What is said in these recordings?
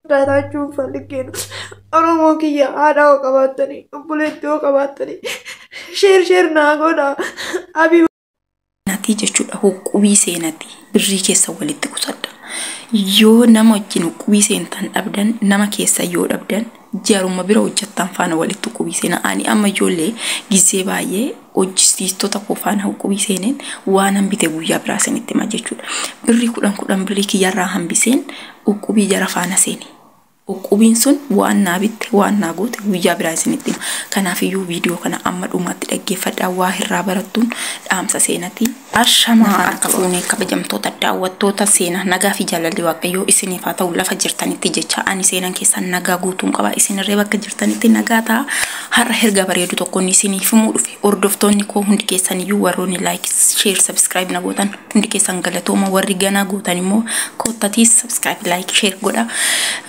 Raatachuun falligeenu Oromoo kiyya aadaa hoo qabaatanii obboleettii hoo qabaatanii sheer naa godha abii nati jechuudha huqubii seenati birrii keessa walitti qusadda yoo nama wajjin huqubii seentan dhabdan nama keessa yoo dhabdan jaarummaa bira hojjettan faana walitti huqubii seena ani amma ijoollee gizee baay'ee hojjisiistota koo faana huqubii seeneen waan hambite guyyaa biraa senitti ma jechuudha birrii kudhan birrii kiyyarraa hambiseen huqubii jara faana seeni uqubiin sun waan naabitti waan naagote guyyaa biraa senitti kanaaf iyyuu viidiyoo kana amma dhumaatti dhaggeeffadhaa waa hirraa barattuun dhaamsa seenati ashamaa akka fuunee kabajamtoota daawwattoota seenaa nagaa fi jaalalli waaqayyoo isiniif haa ta'u lafa jirtanitti jecha ani seenan keessan nagaa guutuun qaba isinirree bakka jirtanitti nagaa ta'a har'a herga bareedu tokkoon isiniif himuu dhufe hordoftoonni koo hundi keessan iyyuu warroonni like share subscribe na gootan hundi keessan galatooma warri ganaa gootan immoo koottatii subscribe like share godha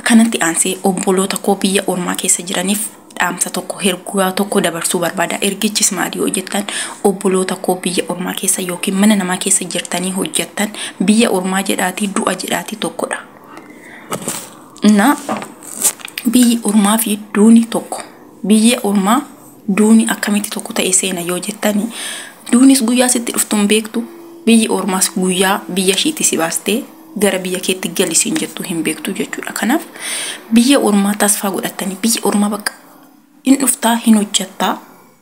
kanatti aansee obboloota koo biyya ormaa keessa jiraniif dhaamsa tokko hergugaa tokko dabarsuu barbaada ergichis maalii hojjettan obboloota koo biyya ormaa keessa yookiin mana namaa keessa jirtanii hojjettan biyya ormaa jedhaatii du'a jedhaatii tokkodha na biyyi ormaa fi duuni tokko biyya ormaa duuni akkamitti tokko ta'e seena yoo jettanii duunis guyyaa sitti dhuftuun beektu biyyi ormaas guyyaa biyya shiitti si baastee gara biyya keetti galisiin jettu hin beektu jechuudha kanaaf biyya ormaa tasfaa godhattanii biyya ormaa bakka in dhuftaa hin hojjettaa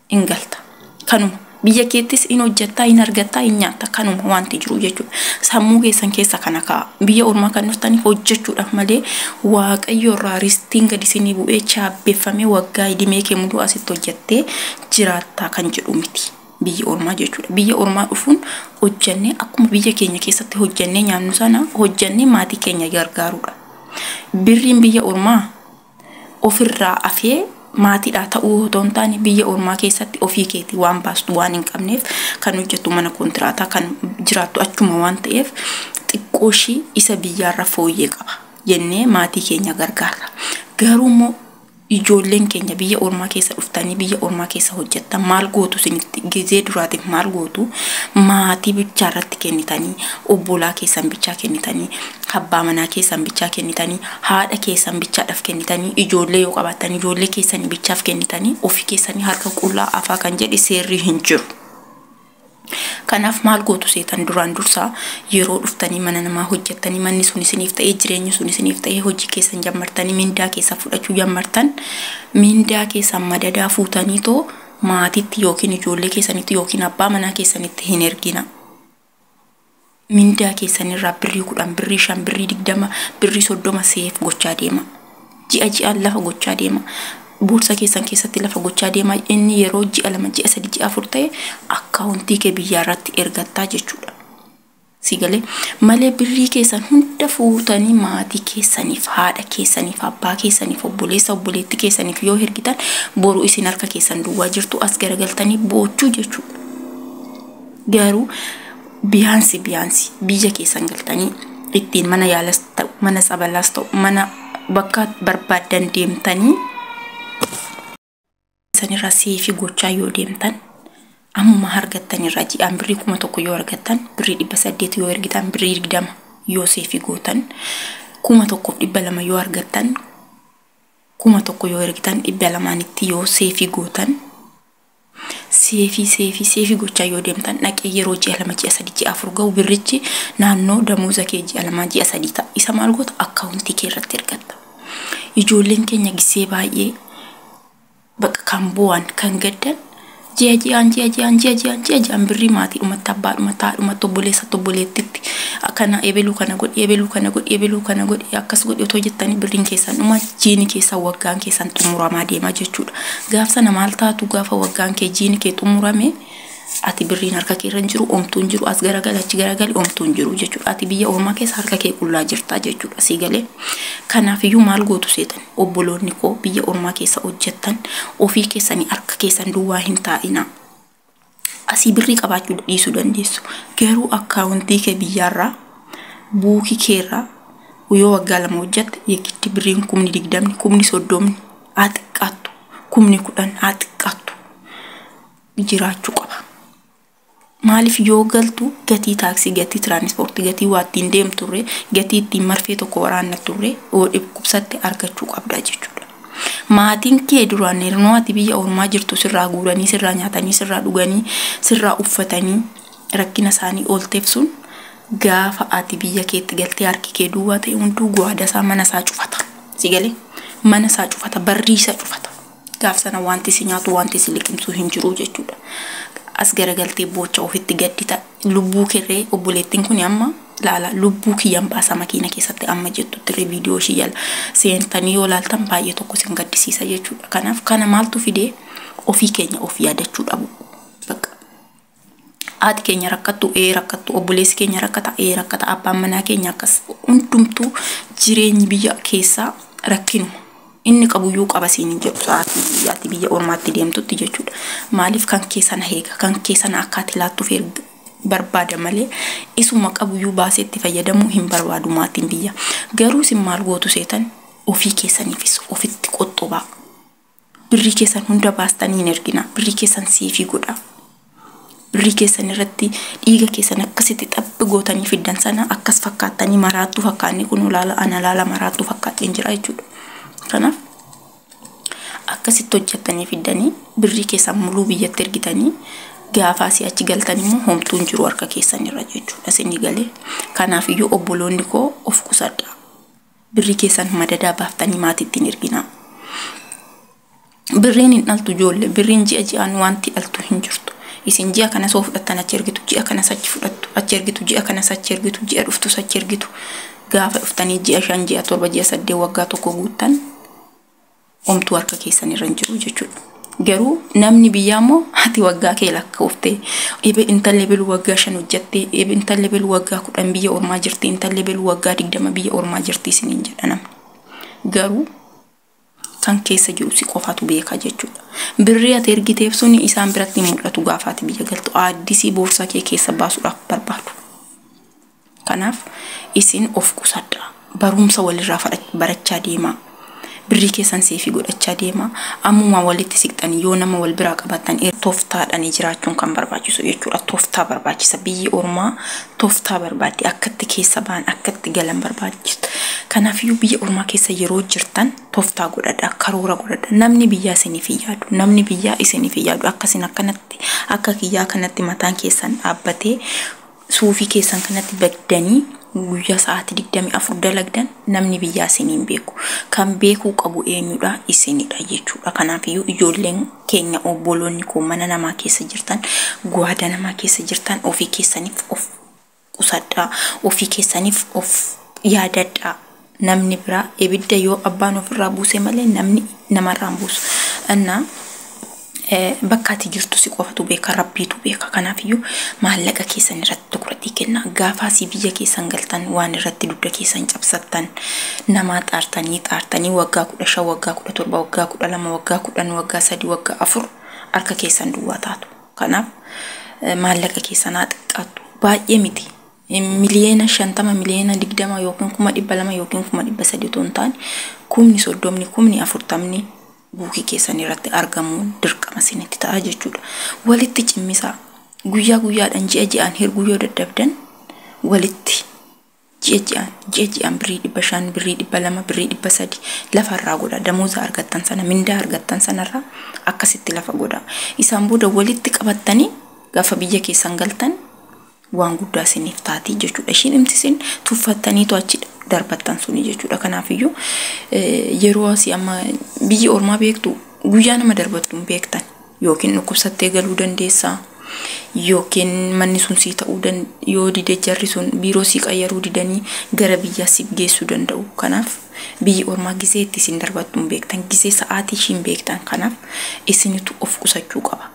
in galta kanuma biyya keettis in hojjettaa in argattaa in nyaatta kanuma wanti jiru jechuudha sammuu keessan keessa kana kaa biyya ormaa kan dhuftanii hojjechuudhaaf malee waaqayyo irraa ristiin gadi isinii bu'ee chaabbeeffamee waggaa idimee kee muduu asitti hojjettee jiraattaa kan jedhu miti biyya ormaa jechuudha biyya ormaa dhufuun hojjannee akkuma biyya keenya keessatti hojjannee nyaannu sana hojjannee maatii keenya gargaaruudha birriin biyya ormaa ofirraa afee maatiidha ta'uu otoo hin taane biyya ormaa keessatti ofii keetii waan baastu waan hin qabneef kan hojjettu mana kontiraataa kan jiraattu achuma waan ta'eef xiqqooshii isa biyyaarra fooyyee qaba jennee maatii keenya gargaarra garuu immoo ijoolleen keenya biyya ormaa keessa dhuftanii biyya ormaa keessa hojjettan maal gootu sinitti gizee duraatiif maal gootu maatii bichaa irratti kennitanii obbolaa keessan bichaa kennitanii abbaa manaa keessan bichaa kennitanii haadha keessan bichaadhaaf kennitanii ijoollee yoo qabaattan ijoollee keessanii bichaaf kennitanii ofii keessanii harka qullaa afaa kan jedhe seerri hin jiru kanaaf maal gootu seetan duraan dursaa yeroo dhuftanii mana namaa hojjettanii manni sun isiniif ta'ee jireenyi sun isiniif ta'ee hojii keessan jammartanii mindaa keessa fudhachuu jammartan mindaa keessan madadaa fuutanii too maatitti yookiin ijoollee keessanitti yookiin abbaa manaa keessanitti hin ergina mindaa keessanirraa birrii 10 birrii 5 birrii 20 birrii 30 seef gochaa deema ji'a lafa gochaa deema boorsa keessan keessatti lafa gochaa deema inni yeroo ji'a 2 ji'a 3 ji'a 4 ta'e akkaawuntii kee biyyaarratti ergattaa jechuudha sigalee malee birrii keessan hunda fuutanii maatii keessaniif haadha keessaniif abbaa keessaniif obboleessa obboleetti keessaniif yoo ergitan boru isin harka keessan duwwaa jirtu as garagaltanii boochuu jechuudha garuu biyaansi biyya keessan galtanii ittiin mana yaalas ta'u mana sabalaas ta'u mana bakka barbaadan deemtanii sanirra seefi gochaa yoo deemtan amma argattan irraa ji'aan birrii 1,000 yoo argattan birrii 800 yoo ergitan birrii 20 yoo seefi gootan 1,200 yoo argattan 1,000 yoo ergitan 200 yoo seefi gootan seefi gochaa yoo deemtan dhaqee yeroo ji'a 2 ji'a 3 ji'a 4 ga'u birrichi naannoo damuuza kee ji'a 2 ji'a 3 ta'a isa maal goota akkaawuntii kee irratti ergatta ijoolleen keenya gisee baay'ee bakka kan bu'an kan gaddan ji'a birrii maatii dhumatti abbaa dhumatti obboleessa obboleettitti akkana ebeluu kana godhi akkas godhi otoo jettanii birriin keessan dhuma jiini keessan waggaan keessan xumuramaa deema jechuudha gaafsa nama maal taatu gaafa waggaan kee jiini kee xumurame ati birriin harka kee irra jiru omtuun jiru as garagalachi garagali omtuun jiru jechuudha ati biyya ormaa keessa harka kee qullaa jirta jechuudha sigalee kanaaf iyyuu maal gootu seetan obboloonni koo biyya ormaa keessa hojjettan ofii keessanii harka keessan duwwaa hin taa'ina asii birrii qabaachuu dhiisuu dandeessu garuu akkaawuntii kee biyyaarraa buukii keerraa yoo waggaa 2 hojjette yekitti birriin 20 30 haa xiqqaattu 10 haa xiqqaattu jiraachuu qaba Maaliif yoo galtu gatii taaksii, gatii tiraanispoortii, gatii waa ittiin deemturre, gatii ittiin marfee tokko waraannatturre oo dhukkubsatte argachuu qabda jechuudha. Maatiin kee duraan yeroo ati biyya ormaa jirtu sirraa guuranii, sirraa nyaatanii, sirraa dhuganii, sirraa uffatanii rakkina isaanii oolteef sun gaafa ati biyya keetti galtee harki kee duwwaa ta'e hunduu gwaada isaa mana isaa cufata. Si galee mana isaa cufata, barrii isaa cufata. Gaaf sana wanti si nyaatu, wanti si liqimsu hin jiru jechuudha. As garagaltee bocha ofitti gaddita. Lubbuu kirree obboleettiin kun amma laala lubbuu kiyyaan baasa makiina keessatti amma jettutti viidiyoo ishii jala seentanii yoo laaltan baay'ee tokko sin gaddisiisa jechuudha. Kanaaf kana maaltu fidee ofii keenya of yaadachuu dhabu. Bakka haati keenya rakkattu rakkattu, obboleessi keenya rakkata rakkata, abbaan manaa keenya akkas hundumtuu jireenyi biyya keessaa rakkinuma. Inni qabuyyuu qaba siin jedhu sa'aatii biyya ormaatti deemtutti jechuudha. Maaliif kan keessan heega, kan keessan akkaati laattuuf barbaada malee isuma qabuyyuu baaseetti fayyadamuu hin barbaadu maatiin biyya. Garuu isin maal gootu seetan ofii keessaniifis ofitti qoxxobaa. Birrii keessan hunda baastanii hin ergina. Birrii keessan siifii godha. Birrii keessan irratti dhiiga keessan akkasitti xabbi gootanii fiddan sana akkas fakkaattanii maraattuu fakkaanni kun olaala ana laala maraattuu fakkaateen jira jechuudha. Kanaaf akkasitti hojjettanii fiddanii birrii keessan muluu biyyatti ergitanii gaafa achi galtan immoo homtuun jiru harka keessan irra jechuudha. Isin galee kanaaf iyyuu obboloonni koo of qusadha. Birrii keessan madadaa baaftanii maatittiin ergina. Birriin hin dhaltu ijoollee, birriin ji'a ji'aan wanti dhaltu hin jirtu. Isin ji'a kana soo fudhattan achi ergitu, ji'a kana sachi fudhattu, achi ergitu, ji'a kana sachi ergitu, ji'a dhuftu sachi ergitu. Gaafa dhuftanii ji'a 5, ji'a 7, ji'a 8 waggaa tokko guuttan omtuu harka keessan irra jiru jechuudha. Garuu namni biyyaa immoo ati waggaa kee lakkaa'uftee ebe intalli belu waggaa 5 hojjattee, ebe intalli belu waggaa 10 biyya ormaa jirti, intalli belu waggaa 20 biyya ormaa jirti isiniin jedha namni. Garuu kan keessa jiru si qofaatu beeka jechuudha. Birrii ati ergiteef suni isaan biratti mul'atu gaafa ati biyya galtu addisii boorsaa kee keessa baasuudhaaf barbaadu. Kanaaf isin of qusadha. Barumsa walirraa barachaa deemaa. Birrii keessan seefii godhachaa deemaa. Ammuma walitti siqxanii yoo nama wal biraa qabattan tooftaadhaan jiraachuun kan barbaachisu jechuudha. Tooftaa barbaachisa. Biyyi ormaa tooftaa barbaaddi. Akkatti keessa ba'an, akkatti galan barbaachisa. Kanaafiyyuu biyya ormaa keessa yeroo jirtan tooftaa godhadha, karoora godhadha. Namni biyyaa isiniif yaadu, namni biyyaa isiniif yaadu akkasin akkanatti akka kiyyaa kanatti mataan keessan dhaabbatee suufii keessan kanatti bagdanii guyyaa sa'aatii 24 dalagdan namni biyyaa isiniin beeku. Kan beekuu qabu eenyudha? Isinidha jechuudha. Kanaafiyyuu ijoolleen keenya obboloonni koo mana namaa keessa jirtan, gwaada namaa keessa jirtan ofii keessaniif of qusadhaa, ofii keessaniif of yaadadhaa. Namni biraa ibidda yoo abbaan ofirraa buuse malee namni namarraan buusu. Annaa bakka ati jirtu si qofatu beeka, rabbiitu beeka. Kanaafiyyuu maallaqa keessan irratti tuqratii kenna. Gaafa si biyya keessan galtan waan irratti dugda keessan cabsattan nama xaartanii waggaa 15, waggaa 17, waggaa 12, waggaa 10, waggaa 3, waggaa 4 harka keessan duwwaa taatu. Kanaaf maallaqa keessan haa xiqqaatu. Baay'ee miti. Miliyoona 50, miliyoona 20 yookiin 200 yookiin 300 ton ta'an 30, 40 buukii keessan irratti argamuun dirqama isinitti ta'a jechuudha. Walitti cimmisaa guyyaa guyyaadhaan ji'a ji'aan herguu yoo dadhabdan walitti ji'a ji'aan birrii 500, birrii 200, birrii 300 lafarraa godha. Damooza argattan sana, mindaa argattan sanarraa akkasitti lafa godha. Isaan booda walitti qabattanii gaafa biyya keessan galtan waan guddaa isiniif taati jechuudha. Ishiin imtisin tuffattaniitu achi darbattan suni jechuudha. Kanaafiyyuu yeroo asii amma biyyi ormaa beektu guyyaa nama darbattu hin beektan. Yookiin dhukkubsattee galuu dandeessaa, yookiin manni sun sii ta'uu yoo dide jarri sun biiroo sii qayyaruu didanii gara biyyaa siif geessuu danda'u. Kanaaf biyyi ormaa gisee itti isin darbattu hin beektan, gisee sa'aatii ishiin beektan. Kanaaf isinitu of qusachuu qaba.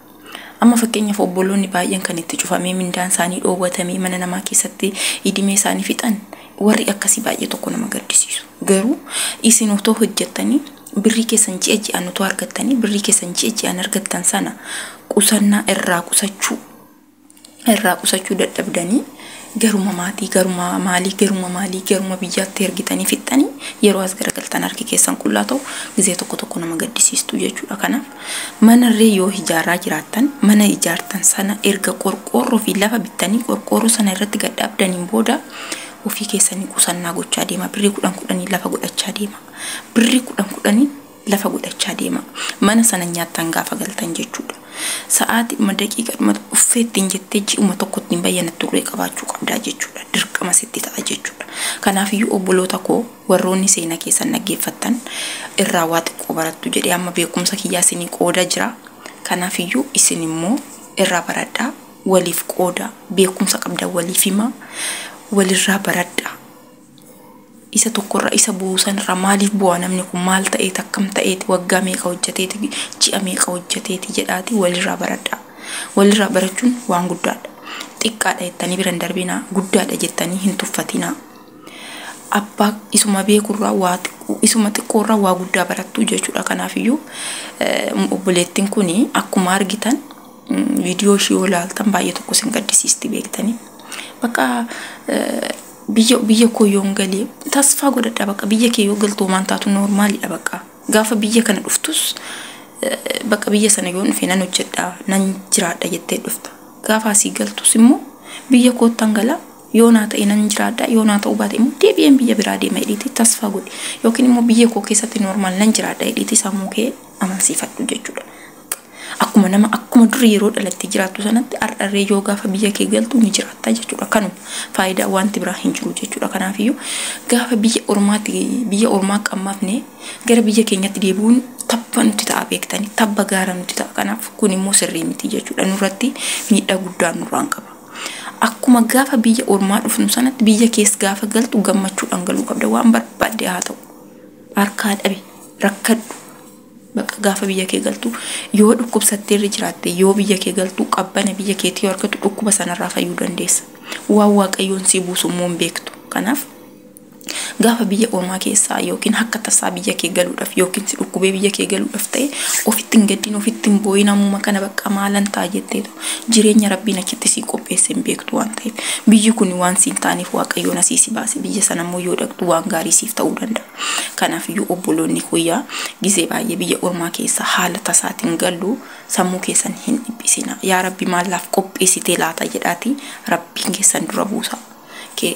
Amma fakkeenyaaf obboloonni baay'een kan itti cufamee mindaan isaanii dhoowwatamee mana namaa keessatti idimee isaanii fixan warri akkasii baay'ee tokko nama gaddisiisu. Garuu isin otoo hojjettanii birrii keessan ji'a ji'aan otoo argattanii birrii keessan ji'a ji'aan argattan sana qusannaa irraa qusachuu dadhabdanii garuma maatii garuma biyyaatti ergitanii fixxanii yeroo as garagaltan harki keessan qullaa ta'u gizee tokko tokko nama gaddisiistu jechuudha. Kanaaf manarree yoo ijaaraa jiraattan mana ijaartan sana erga qorqoorroo fi lafa bittanii qorqoorroo sana irratti gad dhaabdaniin booda ofii keessanii qusannaa gochaa deema. Birrii 10 lafa godhachaa deema. Birrii 10 lafa godhachaa deema. Mana sana nyaattan gaafa galtan jechuudha. Sa'aatii daqiiqa uffeettiin jettee ji'uma tokkotti bayyanatti turree qabaachuu qabdaa jechuudha. Dirqama sitti ta'a jechuudha. Kanaafiyyuu obboloota koo warroonni seenaa keessan dhaggeeffattan irraa waa xiqqoo barattu jedhee amma beekumsa kiyyaa isinii qooda jira. Kanaafiyyuu isin immoo irraa baradhaa, waliif qooda, beekumsa qabda waliif himaa, walirraa baradhaa. Isa tokkorra isa buusan irraa maaliif bu'aa namni kun maal ta'eeti akkam ta'eeti waggaa meeqa hojjeteeti ji'a meeqa hojjeteeti jedhaati walirraa baradhaa. Walirraa barachuun waan guddaadha. Xiqqaadha jettanii biran darbinaa, guddaadha jettanii hin tuffatinaa. Abbaa isuma beekurraa waa isuma xiqqoorraa waa guddaa barattu jechuudha. Kanaafiyyuu obboleettiin kuni akkuma argitan viidiyoo ishee yoo ilaaltan baay'ee tokko sin gaddisiisti beektanii. Bakka biyya koo yoon galee tasfaa godhadha. Bakka biyya kee yoo galtuu maan taatu noormaalidha. Bakka gaafa biyya kana dhuftus bakka biyya sana yoon dhufe nan hojjedha nan jiraadha jettee dhufta. Gaafa asii galtus immoo biyya koottan gala yoo naa ta'e nan jiraadha, yoo naa ta'uu baate immoo deebi'een biyya biraa deema jedhiiti tasfaa godhi. Yookiin immoo biyya koo keessatti noormaal nan jiraadha jedhiiti sammuu kee amansiifadhu jechuudha. Akkuma durii yeroo dhalatti jiraattu sanatti ar'arree yoo gaafa biyya kee galtu ni jiraatta jechuudha. Kanuma faayidaa wanti biraa hin jiru jechuudha. Kanaafiyyuu gaafa biyya ormaa qammaafne gara biyya keenyatti deebi'uun tabba nuti ta'a beektanii, tabba gaara nuti ta'a. Kanaaf kun immoo sirrii miti jechuudha. Nurratti miidhaa guddaa nurraan qaba. Akkuma gaafa biyya ormaa dhufnu sanatti biyya keessa gaafa galtu gammachuudhaan galuu qabda. Waan barbaadde haa ta'u harkaa dhabe rakkadhu. Bakka gaafa biyya kee galtu yoo dhukkubsattee jiraatte yoo biyya kee galtu qabbana biyya keetii harkatu dhukkuba sanarraa fayyuu dandeessa. Waan waaqayyoon si buusu immoo hin beektu. Kanaaf gaafa biyya ormaa keessaa yookiin akka tasaa biyya kee galuudhaaf yookiin si dhukkubee biyya kee galuudhaaf ta'e ofitti hin gaddin, ofitti hin boo'in. Ammuma kana bakka maalan ta'a jetteetu jireenya rabbiin achitti si qopheesse hin beektu waan ta'eef biyyi kun waan siin taaneef waaqayyoon asii si baase. Biyya sana immoo yoo dhaqxu waan gaarii siif ta'uu danda'a. Kanaafiyyuu obboloonni kuyyaa gizee baay'ee biyya ormaa keessa haala tasaatiin gallu sammuu keessan hin dhiphisina. Yaa Rabbi maalaaf qopheessitee laata jedhaati rabbiin keessan dura buusa.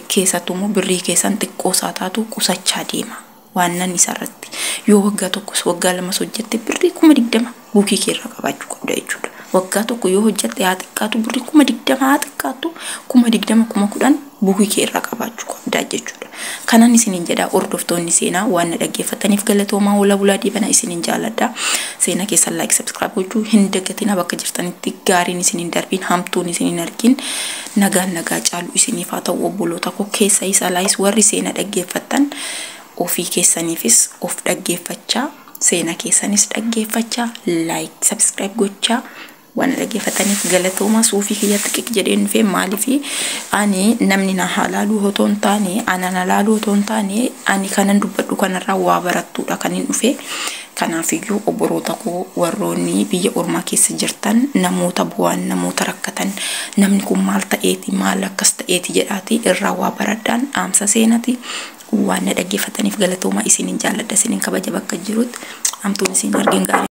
Keessattuu immoo birrii keessan xiqqoo isaa taatu qusachaa deema. Waan nan isarratti yoo waggaa tokkos waggaa lamas hojjette birrii 20,000 buukii keerra qabaachuu qabda jechuudha. Waggaa tokko yoo hojjette haa xiqqaatu birrii 20,000 haa xiqqaatu 20,000 10,000 buukii keerra qabaachuu qabda jechuudha. Kanan isinin jedha hordoftoonni seenaa waan dhaggeeffataniif galatoomaa. Wala bulaa dibana isinin jaaladha. Seenaa keessan like subscribe gochuu hin dagatinaa. Bakka jirtanitti gaariin isinin darbiin hamtuun isinin argin nagaa caalu isiniif haa ta'u. Obboloota koo keessa isa laayis warri seenaa dhaggeeffattan ofii keessaniifis of dhaggeeffachaa, seenaa keessanis dhaggeeffachaa, like subscribe gochaa. Waan dhaggeeffataniif galatoomaa. Suufii kiyyatti qiq jedheen dhufe maaliif ani namni na halaaluu otoo hin taane ana na laaluu otoo hin taane ani kanan dubbadhu kanarraa waa barattuudha kan hin dhufe. Kanaafiyyuu obboloota koo warroonni biyya ormaa keessa jirtan namoota bu'aan namoota rakkatan namni kun maal ta'eeti maal akkas ta'eeti jedhaati irraa waa baradhaan dhaamsa seenati. Waan dhaggeeffataniif galatoomaa. Isinin jaalladha, isinin kabaja bakka jirutti. Hamtuun isin argin gaarii.